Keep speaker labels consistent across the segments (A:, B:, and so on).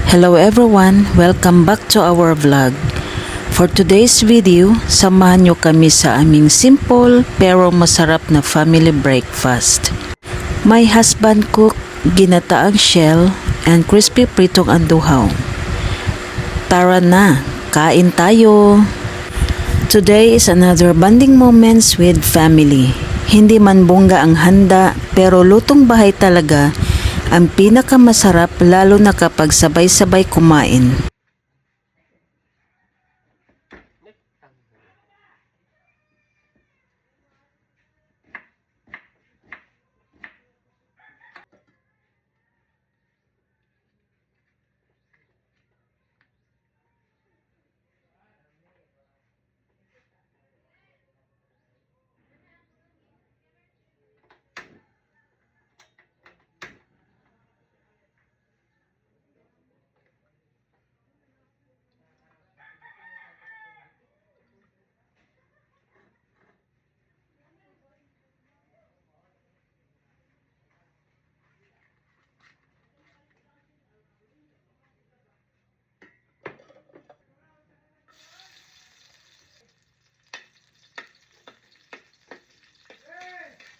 A: Hello everyone, welcome back to our vlog. For today's video, samahan nyo kami sa aming simple pero masarap na family breakfast. My husband cooked ginataang shell and crispy pritong anduhaw. Tara na, kain tayo! Today is another bonding moments with family. Hindi man bongga ang handa pero lutong bahay talaga ang pinakamasarap lalo na kapag sabay-sabay kumain.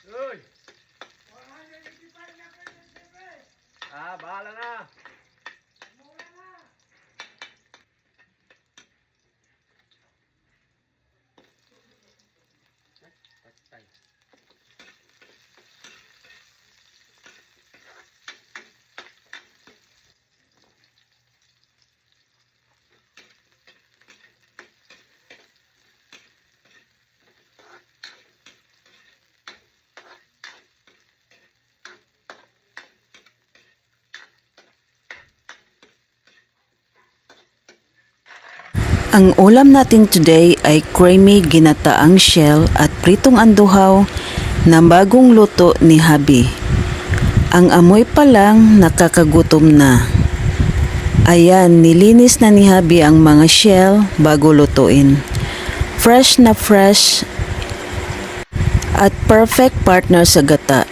B: Uy! Bahala na. Patay.
A: Ang ulam natin today ay creamy ginataang shell at pritong anduhaw na bagong luto ni Habi. Ang amoy pa lang nakakagutom na. Ayan, nilinis na ni Habi ang mga shell bago lutuin. Fresh na fresh at perfect partner sa gata.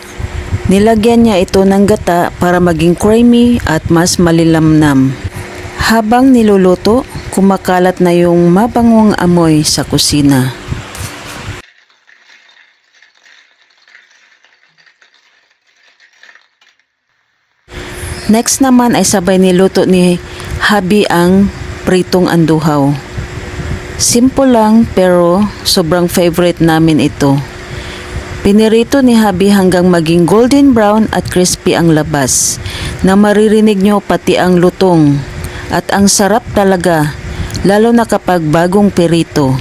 A: Nilagyan niya ito ng gata para maging creamy at mas malilamnam. Habang niluluto, kumakalat na yung mabangong amoy sa kusina. Next naman ay sabay niluto ni Habi ang pritong anduhaw. Simple lang pero sobrang favorite namin ito. Pinirito ni Habi hanggang maging golden brown at crispy ang labas, na maririnig nyo pati ang lutong. At ang sarap talaga, lalo na kapag bagong pirito.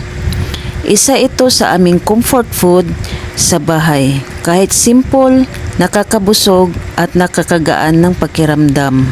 A: Isa ito sa aming comfort food sa bahay. Kahit simple, nakakabusog at nakakagaan ng pakiramdam.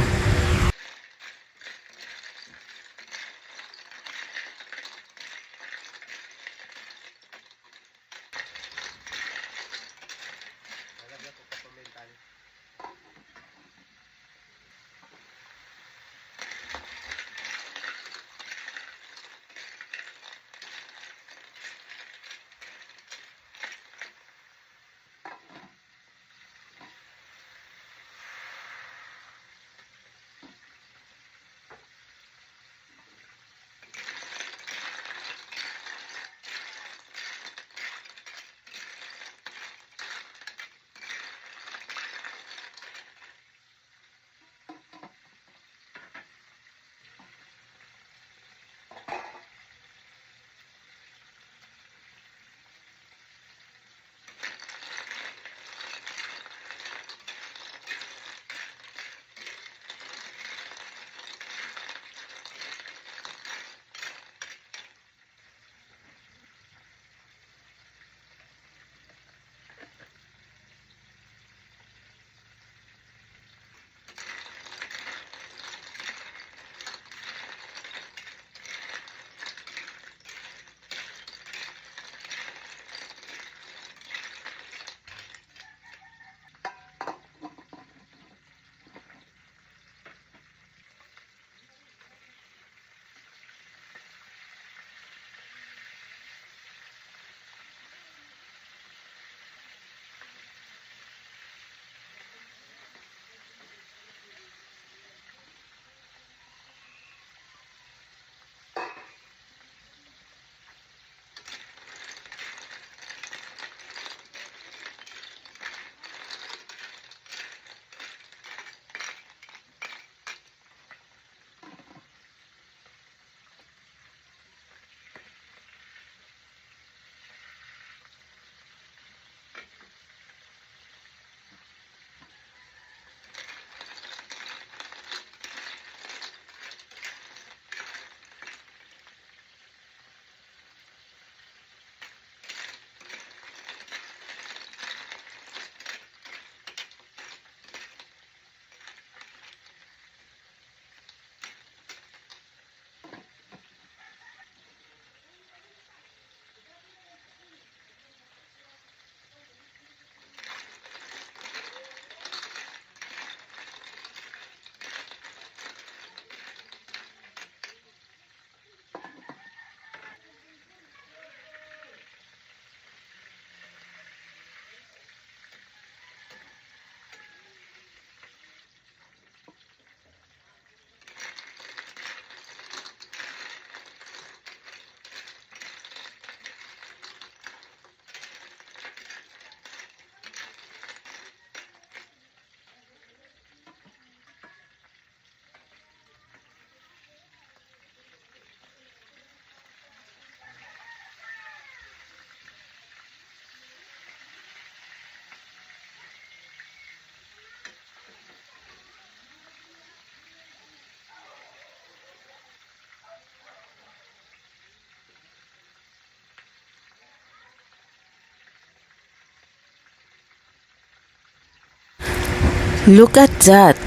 A: Look at that!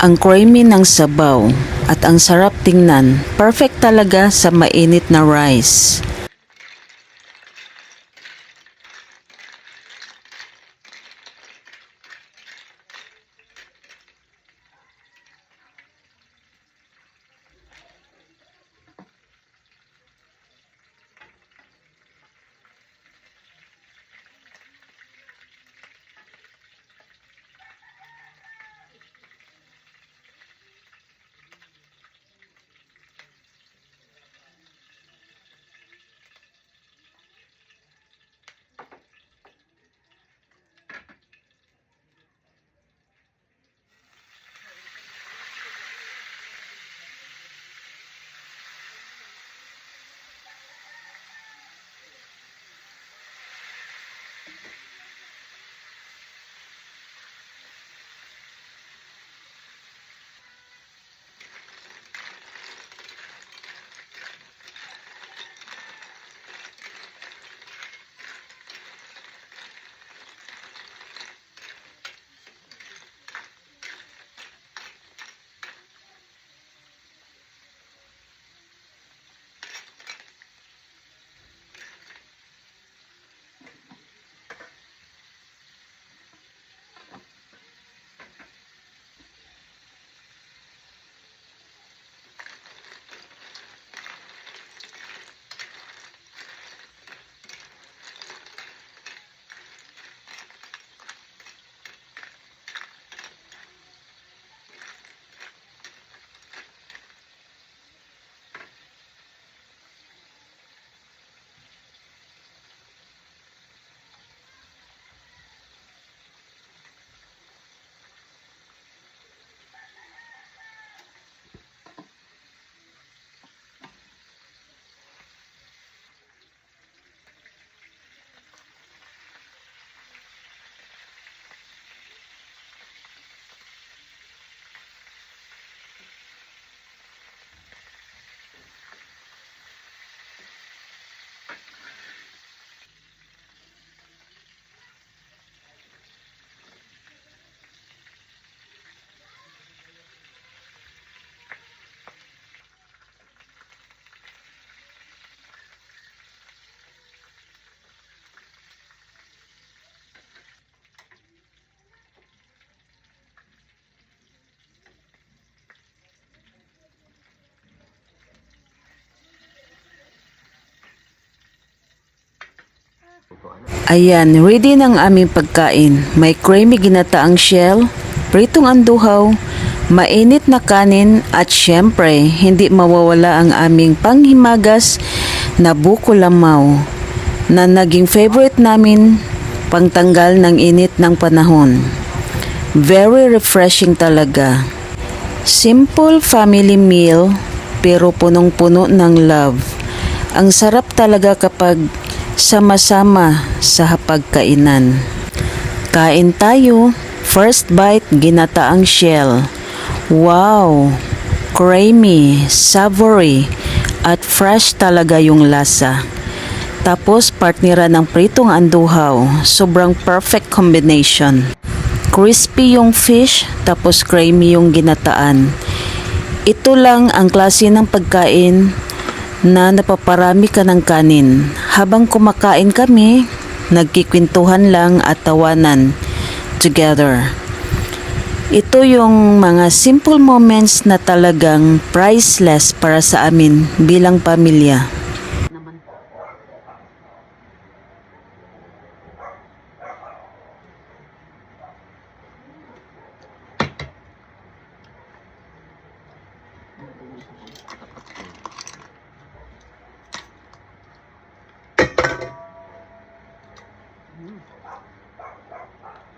A: Ang creamy ng sabaw at ang sarap tingnan. Perfect talaga sa mainit na rice. Ayan, ready ng aming pagkain. May creamy ginataang shell, pritong anduhaw, mainit na kanin at syempre, hindi mawawala ang aming panghimagas na buko lamaw na naging favorite namin pangtanggal ng init ng panahon. Very refreshing talaga. Simple family meal pero punong-puno ng love. Ang sarap talaga kapag sama-sama sa hapagkainan. Kain tayo. First bite, ginataang shell. Wow! Creamy, savory, at fresh talaga yung lasa. Tapos partnera ng pritong anduhaw. Sobrang perfect combination. Crispy yung fish, tapos creamy yung ginataan. Ito lang ang klase ng pagkain na napaparami ka ng kanin. Habang kumakain kami, nagkikwentuhan lang at tawanan together. Ito yung mga simple moments na talagang priceless para sa amin bilang pamilya.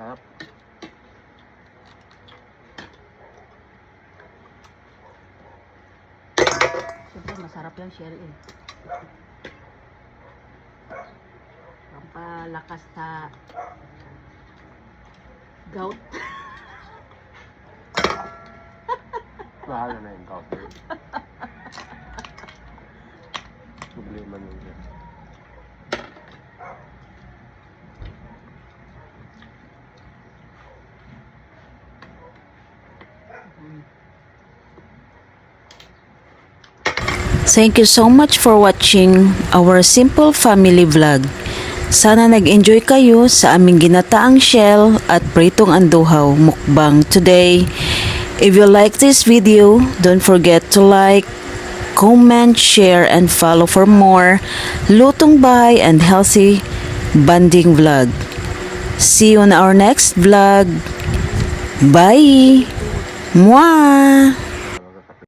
B: Sarap.
A: Siyempre, masarap yung shell eh. Pampalakas sa gout.
B: Mahal na yung coffee. Problema nyo yun.
A: Thank you so much for watching our simple family vlog. Sana nag-enjoy kayo sa aming ginataang shell at pritong anduhaw mukbang today. If you like this video, don't forget to like, comment, share, and follow for more lutong bahay and healthy bonding vlog. See you on our next vlog. Bye! Mwah!